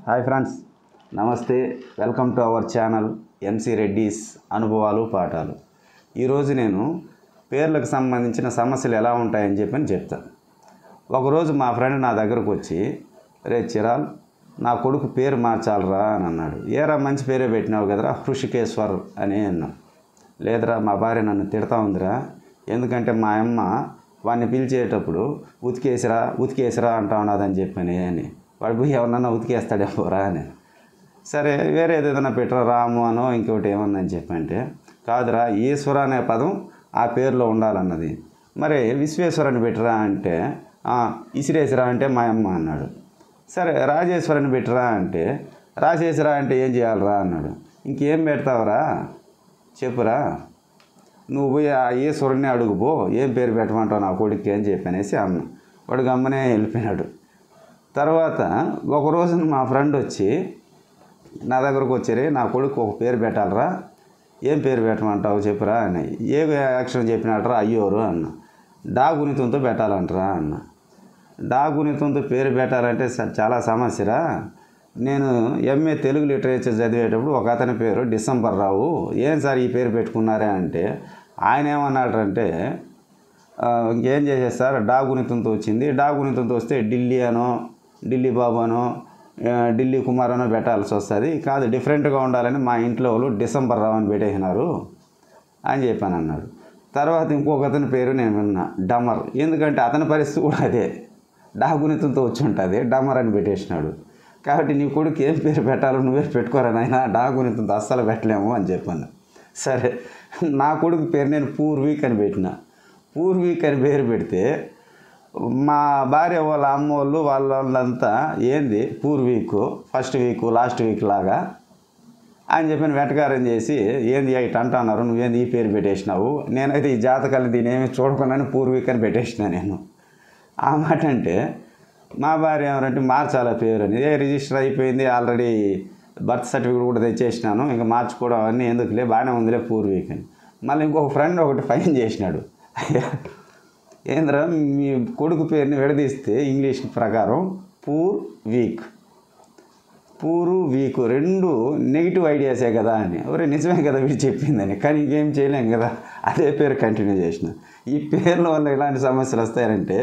Hi friends, నమస్తే. Welcome to our channel MC Reddy's అనుభవాలు పాఠాలు. ఈరోజు నేను పేర్లకు సంబంధించిన సమస్యలు ఎలా ఉంటాయని చెప్తాను. ఒకరోజు మా ఫ్రెండ్ నా దగ్గరకు వచ్చి, రే చిరాల్, నా కొడుకు పేరు మార్చాలరా అని అన్నాడు. ఏరా మంచి పేరే పెట్టినావు కదరా, హృషికేశ్వర్ అని అన్నా. లేదురా, మా భార్య నన్ను తిడతా ఉందిరా, ఎందుకంటే మా అమ్మ వాడిని పిలిచేటప్పుడు ఉతికేసిరా అంటా ఉన్నదని చెప్పని అని. వాడు పోయి ఎవరన్నా ఉతికేస్తాడేమోరా అని. సరే, వేరే ఏదైనా పెట్టరా, రాము అనో ఇంకోటి ఏమన్నా చెప్పంటే, కాదురా, ఈశ్వర అనే పదం ఆ పేరులో ఉండాలన్నది. మరి విశ్వేశ్వరని పెట్టరా అంటే, ఇసిరేసిరా అంటే మా అమ్మ అన్నాడు. సరే, రాజేశ్వరని పెట్టరా అంటే, రాసేసిరా అంటే ఏం చేయాలరా అన్నాడు. ఇంకేం పెడతావురా చెప్పురా, నువ్వు పోయి ఆ ఈశ్వరుని అడుగుపో, ఏం పేరు పెట్టమంటావు నా కొడుక్కి అని చెప్పనేసి అన్న. వాడు గమ్మనే వెళ్ళిపోయినాడు. తర్వాత ఒకరోజు మా ఫ్రెండ్ వచ్చి నా దగ్గరకు వచ్చారే, నా కొడుకు ఒక పేరు పెట్టాలరా, ఏం పేరు పెట్టమంటావు చెప్పురా అని. ఏ అక్షరం చెప్పినట్రా, అయ్యోరు అన్న. డా గుణితంతో పెట్టాలంటరా అన్న. డా గుణితంతో పేరు పెట్టాలంటే చాలా సమస్యరా. నేను ఎంఏ తెలుగు లిటరేచర్ చదివేటప్పుడు ఒక అతని పేరు డిసెంబర్ రావు, ఏం సార్ ఈ పేరు పెట్టుకున్నారే అంటే, ఆయన ఏమన్నాడంటే, ఇంకేం చేసేస్తారు, డా గుణితంతో వచ్చింది, డా గుణితంతో వస్తే ఢిల్లీ అనో, ఢిల్లీ బాబు అనో, ఢిల్లీ కుమార్ అనో పెట్టాల్సి వస్తుంది, కాదు డిఫరెంట్గా ఉండాలని మా ఇంట్లో వాళ్ళు డిసెంబర్ రావు అని పెట్టేసినారు అని చెప్పాను అన్నాడు. తర్వాత ఇంకొక అతని పేరు నేను విన్నా, డమర్, ఎందుకంటే అతని పరిస్థితి కూడా అదే, డా గుణితంతో వచ్చి ఉంటుంది, డమర్ అని పెట్టేసినాడు. కాబట్టి నీ కొడుకు ఏం పేరు పెట్టాలో నువ్వే పెట్టుకోరా నాయనా, డా గుణితంతో అస్సలు పెట్టలేము అని చెప్పాను. సరే, నా కొడుకు పేరు నేను పూర్వీక్ అని పెట్టిన. పూర్వీక్ అని పేరు పెడితే మా భార్య వాళ్ళ అమ్మోళ్ళు వాళ్ళంతా ఏంది పూర్వీక్, ఫస్ట్ వీక్, లాస్ట్ వీక్ లాగా అని చెప్పిన వెటకారం చేసి, ఏంది ఇటు అంటున్నారు, నువ్వేంది ఈ పేరు పెట్టేసినావు, నేనైతే ఈ జాతకాలను దీని ఏమి చూడకుండానే పూర్వీక్ అని పెట్టేసిన నేను. ఆ మాట అంటే మా భార్య ఏమంటే మార్చాల పేరు అని, రిజిస్టర్ అయిపోయింది ఆల్రెడీ, బర్త్ సర్టిఫికేట్ కూడా తెచ్చేసినాను, ఇంకా మార్చుకోవడం అవన్నీ ఎందుకులే, బాగానే ఉందిలే పూర్వీక్ అని. మళ్ళీ ఇంకొక ఫ్రెండ్ ఒకటి ఫైన్ చేసినాడు, ఏంద్రా మీ కొడుకు పేరుని విడదీస్తే ఇంగ్లీష్ ప్రకారం పూర్వీక్, వీక్ రెండు నెగిటివ్ ఐడియాసే కదా అని. ఎవరే నిజమే కదా వీడు చెప్పిందని, కానీ ఇంకేం చేయలేం కదా, అదే పేరు కంటిన్యూ చేసిన. ఈ పేర్ల వల్ల ఎలాంటి సమస్యలు వస్తాయంటే,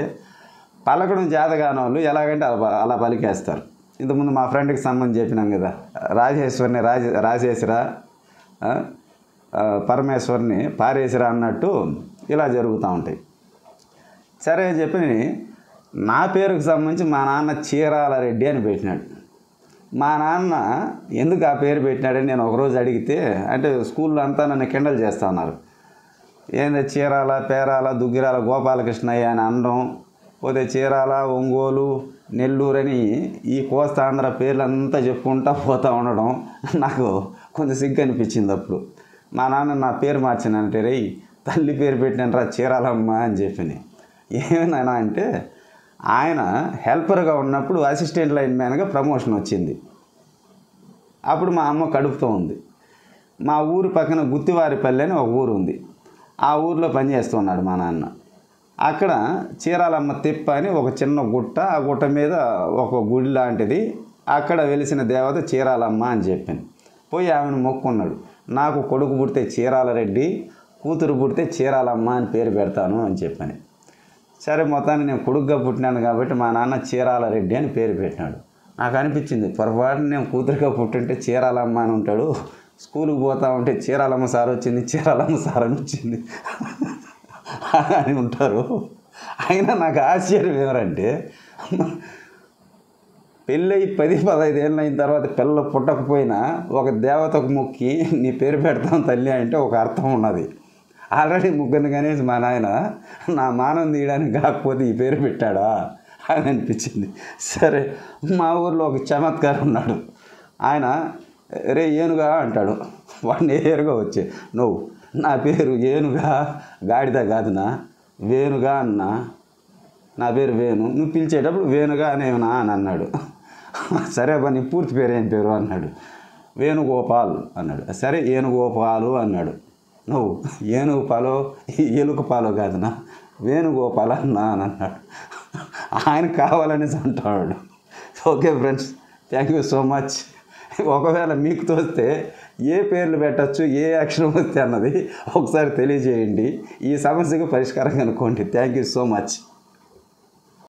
పలకడం చేతగాని వాళ్ళు ఎలాగంటే అలా పలికేస్తారు. ఇంతకుముందు మా ఫ్రెండ్కి సంబంధించి చెప్పినాం కదా, రాజేశ్వరిని రాజేసిరా, పరమేశ్వరిని పారేసిరా అన్నట్టు ఇలా జరుగుతూ ఉంటాయి. సరే అని చెప్పి నా పేరుకు సంబంధించి మా నాన్న చీరాల రెడ్డి అని పెట్టినాడు. మా నాన్న ఎందుకు ఆ పేరు పెట్టినాడని నేను ఒకరోజు అడిగితే, అంటే స్కూల్లో అంతా నన్ను కిండల్ చేస్తూ ఉన్నారు. ఏంది చీరాల, పేరాల, దుగ్గిరాల గోపాలకృష్ణయ్య అని అనడం, పోతే చీరాల, ఒంగోలు, నెల్లూరు అని ఈ కోస్తాంధ్ర పేర్లంతా చెప్పుకుంటూ పోతూ ఉండడం నాకు కొంచెం సిగ్గు అనిపించింది. అప్పుడు మా నాన్న నా పేరు మార్చినంటే, రే తల్లి పేరు పెట్టినరా చీరాలమ్మ అని చెప్పని. ఏమైనా అంటే ఆయన హెల్పర్గా ఉన్నప్పుడు అసిస్టెంట్ లైన్ మ్యాన్గా ప్రమోషన్ వచ్చింది. అప్పుడు మా అమ్మ కడుపుతో ఉంది. మా ఊరు పక్కన గుత్తివారిపల్లి అని ఒక ఊరు ఉంది, ఆ ఊరిలో పనిచేస్తున్నాడు మా నాన్న. అక్కడ చీరాలమ్మ తిప్ప అని ఒక చిన్న గుట్ట, ఆ గుట్ట మీద ఒక గుడి లాంటిది, అక్కడ వెలిసిన దేవత చీరాలమ్మ అని చెప్పాను. పోయి ఆమెను మొక్కున్నాడు, నాకు కొడుకు పుడితే చీరాల రెడ్డి, కూతురు పుడితే చీరాలమ్మ అని పేరు పెడతాను అని చెప్పాను. సరే, మొత్తాన్ని నేను కొడుకుగా పుట్టినాను కాబట్టి మా నాన్న చీరాల రెడ్డి అని పేరు పెట్టినాడు. నాకు అనిపించింది, పొరపాటున నేను కూతురుగా పుట్టింటే చీరాలమ్మ అని ఉంటాడు, స్కూల్కి పోతా ఉంటే చీరాలమ్మ సార్ వచ్చింది, చీరాలమ్మ సార్ అని వచ్చింది అని ఉంటారు. అయినా నాకు ఆశ్చర్యం ఏమంటే, పెళ్ళయి 10-15 ఏళ్ళు అయిన తర్వాత పిల్ల పుట్టకపోయినా ఒక దేవతకు మొక్కి నీ పేరు పెడతాం తల్లి అంటే ఒక అర్థం ఉన్నది. ఆల్రెడీ ముగ్గురిని కనేసి మా నాయన నా మానం తీయడానికి కాకపోతే ఈ పేరు పెట్టాడా అని అనిపించింది. సరే, మా ఊర్లో ఒక చమత్కారం ఉన్నాడు. ఆయన రే ఏనుగా అంటాడు, వాడిని ఏరుగా వచ్చే, నువ్వు నా పేరు ఏనుగా గాడిద కాదునా, వేణుగా అన్నా, నా పేరు వేణు, నువ్వు పిలిచేటప్పుడు వేణుగా అనేవనా అని అన్నాడు. సరే బా, నీ పూర్తి పేరు ఏం పేరు అన్నాడు. వేణుగోపాల్ అన్నాడు. సరే, ఏనుగోపాలు అన్నాడు. నువ్వు ఏనుగు పాలో ఎలుక పాలో కాదునా, వేణుగోపాల్ అన్నా అని అన్నాడు. ఆయన కావాలనేసి అంటాడు. Okay friends, thank you so much. ఒకవేళ మీకు తోస్తే ఏ పేర్లు పెట్టచ్చు, ఏ యాక్షన్ వస్తే అన్నది ఒకసారి తెలియజేయండి. ఈ సమస్యకు పరిష్కారం కనుక్కోండి. Thank you so much.